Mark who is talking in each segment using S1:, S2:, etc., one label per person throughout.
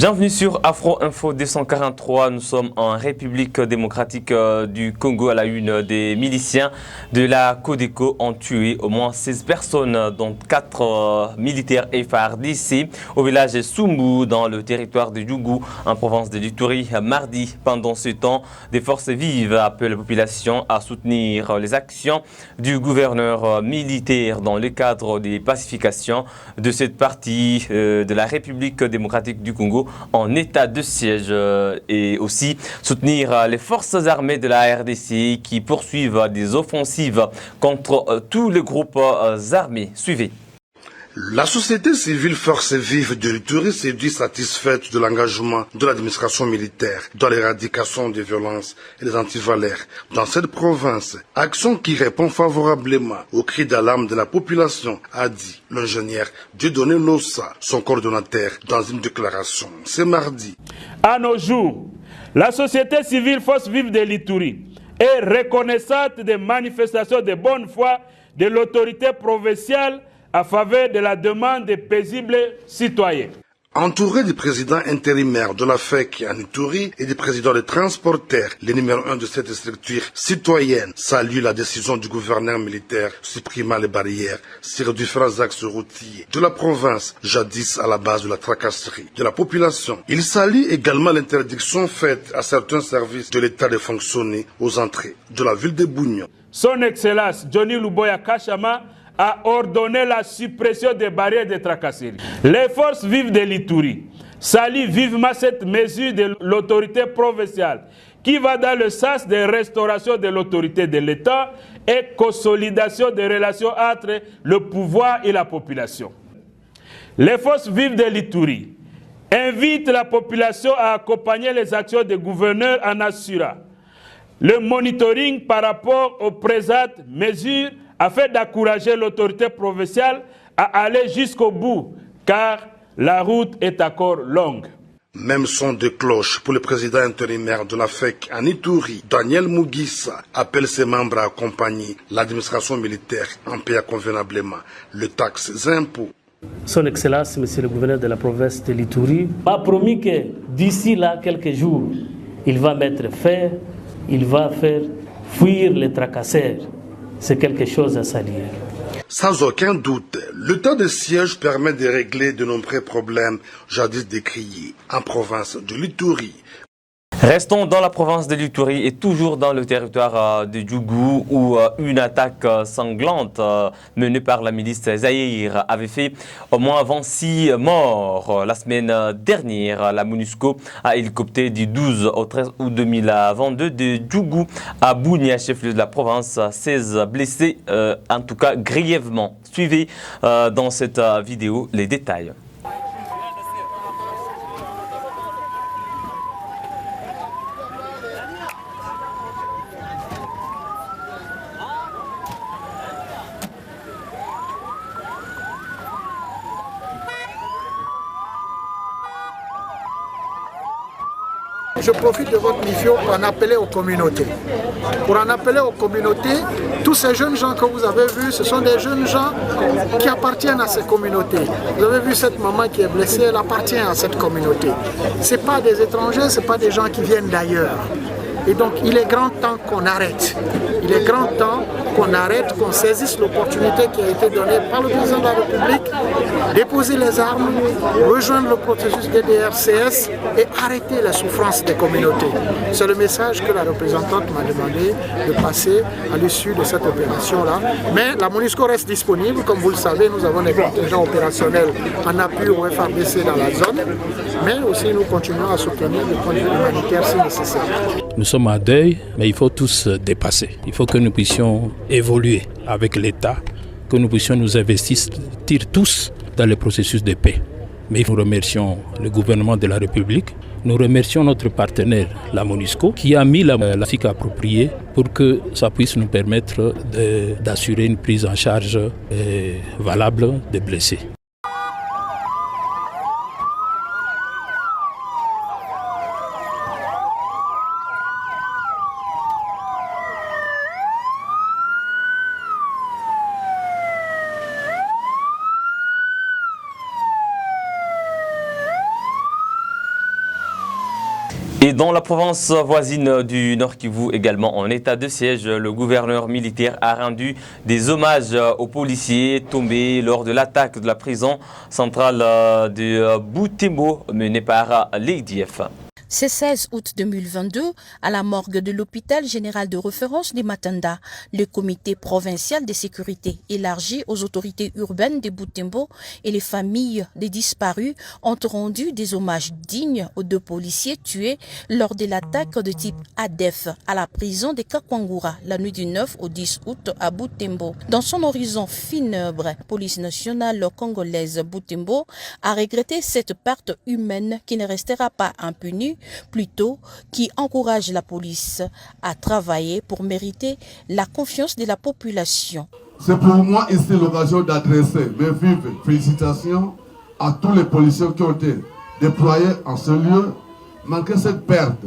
S1: Bienvenue sur Afro Info 243. Nous sommes en République démocratique du Congo. À la une, des miliciens de la Codeco ont tué au moins 16 personnes, dont 4 militaires FARDC au village Sumbu dans le territoire de Djougou en province de l'Ituri mardi. Pendant ce temps, des forces vives appellent la population à soutenir les actions du gouverneur militaire dans le cadre des pacifications de cette partie de la République démocratique du Congo en état de siège et aussi soutenir les forces armées de la RDC qui poursuivent des offensives contre tous les groupes armés. Suivez.
S2: La société civile Forces vives de l'Ituri s'est dit satisfaite de l'engagement de l'administration militaire dans l'éradication des violences et des antivalaires dans cette province. Action qui répond favorablement aux cris d'alarme de la population, a dit l'ingénieur Dieudonné Lossa, son coordonnateur, dans une déclaration. C'est mardi.
S3: À nos jours, la société civile Forces vives de l'Ituri est reconnaissante des manifestations de bonne foi de l'autorité provinciale à faveur de la demande des paisibles citoyens.
S2: Entouré du président intérimaire de la FEC en Ituri et du président des transporteurs, le numéro 1 de cette structure citoyenne salue la décision du gouverneur militaire supprimant les barrières sur différents axes routiers de la province, jadis à la base de la tracasserie de la population. Il salue également l'interdiction faite à certains services de l'État de fonctionner aux entrées de la ville de Bougnon.
S3: Son Excellence Johnny Luboya Kachama a ordonné la suppression des barrières de tracasserie. Les forces vives de l'Ituri saluent vivement cette mesure de l'autorité provinciale qui va dans le sens de restauration de l'autorité de l'État et consolidation des relations entre le pouvoir et la population. Les forces vives de l'Ituri invitent la population à accompagner les actions des gouverneurs en assurant le monitoring par rapport aux présentes mesures afin d'encourager l'autorité provinciale à aller jusqu'au bout, car la route est encore longue.
S2: Même son de cloche pour le président intérimaire de la FEC en Ituri, Daniel Mugissa, appelle ses membres à accompagner l'administration militaire en payant convenablement les taxes et impôts.
S4: Son Excellence, Monsieur le gouverneur de la province de l'Ituri, m'a promis que d'ici là quelques jours, il va mettre fin, il va faire fuir les tracasseurs. C'est quelque chose à saluer.
S2: Sans aucun doute, l'état de siège permet de régler de nombreux problèmes jadis décriés en province de l'Ituri.
S1: Restons dans la province de l'Ituri et toujours dans le territoire de Djougou où une attaque sanglante menée par la milice Zaïre avait fait au moins 26 morts. La semaine dernière, la MONUSCO a hélicopté du 12 au 13 août 2022 de Djougou à Bounia, chef-lieu de la province, 16 blessés, en tout cas grièvement. Suivez dans cette vidéo les détails.
S5: Je profite de votre mission pour en appeler aux communautés. Pour en appeler aux communautés, tous ces jeunes gens que vous avez vus, ce sont des jeunes gens qui appartiennent à ces communautés. Vous avez vu cette maman qui est blessée, elle appartient à cette communauté. Ce n'est pas des étrangers, ce n'est pas des gens qui viennent d'ailleurs. Et donc, il est grand temps qu'on arrête. Il est grand temps qu'on arrête, qu'on saisisse l'opportunité qui a été donnée par le président de la République, déposer les armes, rejoindre le processus DDRCS et arrêter la souffrance des communautés. C'est le message que la représentante m'a demandé de passer à l'issue de cette opération-là. Mais la MONUSCO reste disponible. Comme vous le savez, nous avons des contingents opérationnels en appui au FARDC dans la zone. Mais aussi, nous continuons à soutenir du point de vue humanitaire si nécessaire.
S6: Nous sommes à deuil, mais il faut tous dépasser. Il faut que nous puissions évoluer avec l'État, que nous puissions nous investir tous dans le processus de paix. Mais nous remercions le gouvernement de la République, nous remercions notre partenaire, la MONUSCO, qui a mis la logistique appropriée pour que ça puisse nous permettre d'assurer une prise en charge valable des blessés.
S1: Et dans la province voisine du Nord Kivu, également en état de siège, le gouverneur militaire a rendu des hommages aux policiers tombés lors de l'attaque de la prison centrale de Butembo menée par l'IDF.
S7: Ce 16 août 2022, à la morgue de l'hôpital général de référence de Matanda, le comité provincial de sécurité élargi aux autorités urbaines de Butembo et les familles des disparus ont rendu des hommages dignes aux 2 policiers tués lors de l'attaque de type ADF à la prison de Kakwangura la nuit du 9 au 10 août à Butembo. Dans son horizon funèbre, la police nationale congolaise Butembo a regretté cette perte humaine qui ne restera pas impunie, plutôt qui encourage la police à travailler pour mériter la confiance de la population.
S8: C'est pour moi ici l'occasion d'adresser mes vives félicitations à tous les policiers qui ont été déployés en ce lieu, malgré cette perte,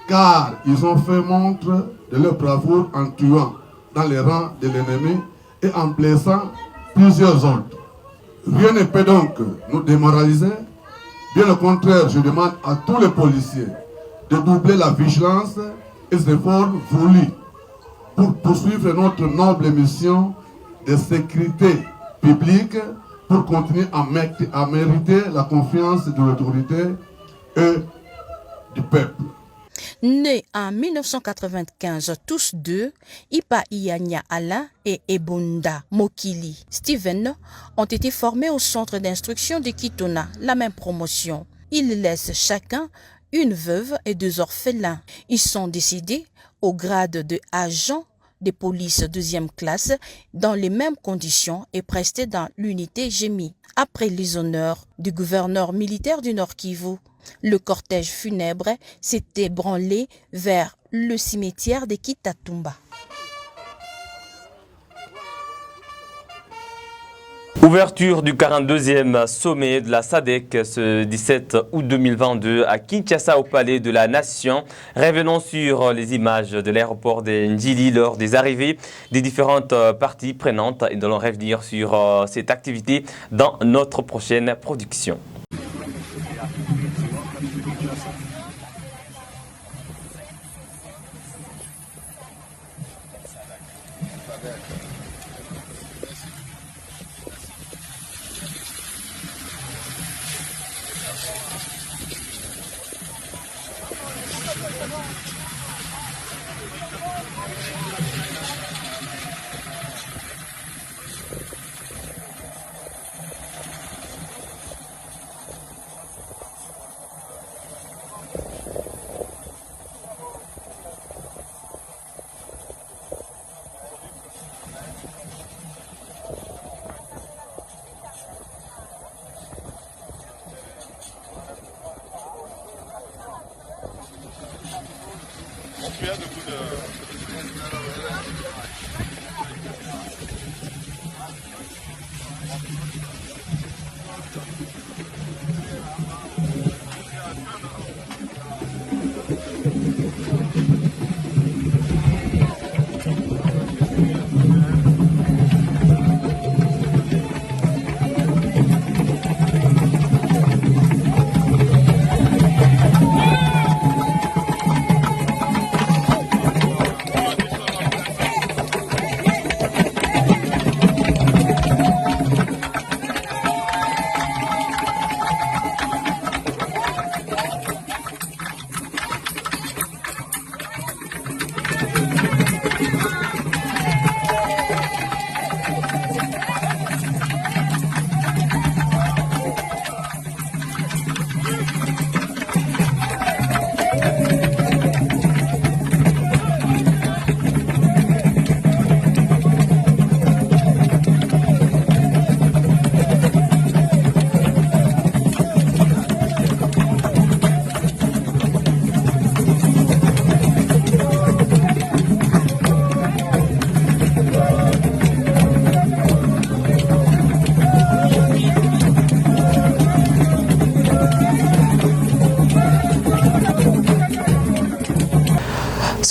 S8: car ils ont fait montre de leur bravoure en tuant dans les rangs de l'ennemi et en blessant plusieurs autres. Rien ne peut donc nous démoraliser. Bien au contraire, je demande à tous les policiers de doubler la vigilance et les efforts voulus pour poursuivre notre noble mission de sécurité publique pour continuer à mériter la confiance de l'autorité et du peuple.
S7: Nés en 1995, tous deux, Ipa Iyanya Alain et Ebunda Mokili Steven, ont été formés au centre d'instruction de Kitona, la même promotion. Ils laissent chacun une veuve et 2 orphelins. Ils sont décédés au grade de agent de police 2e classe dans les mêmes conditions et prestés dans l'unité GEMI. Après les honneurs du gouverneur militaire du Nord Kivu, le cortège funèbre s'est ébranlé vers le cimetière de Kitatumba.
S1: Ouverture du 42e sommet de la SADC ce 17 août 2022 à Kinshasa au Palais de la Nation. Revenons sur les images de l'aéroport de Njili lors des arrivées des différentes parties prenantes et nous allons revenir sur cette activité dans notre prochaine production.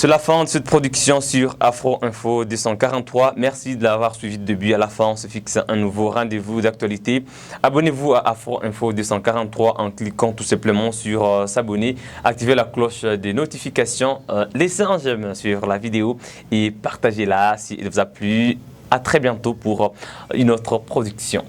S1: C'est la fin de cette production sur Afro Info 243. Merci de l'avoir suivi de début à la fin. On se fixe un nouveau rendez-vous d'actualité. Abonnez-vous à Afro Info 243 en cliquant tout simplement sur s'abonner. Activez la cloche des notifications. Laissez un j'aime sur la vidéo et partagez-la si elle vous a plu. À très bientôt pour une autre production.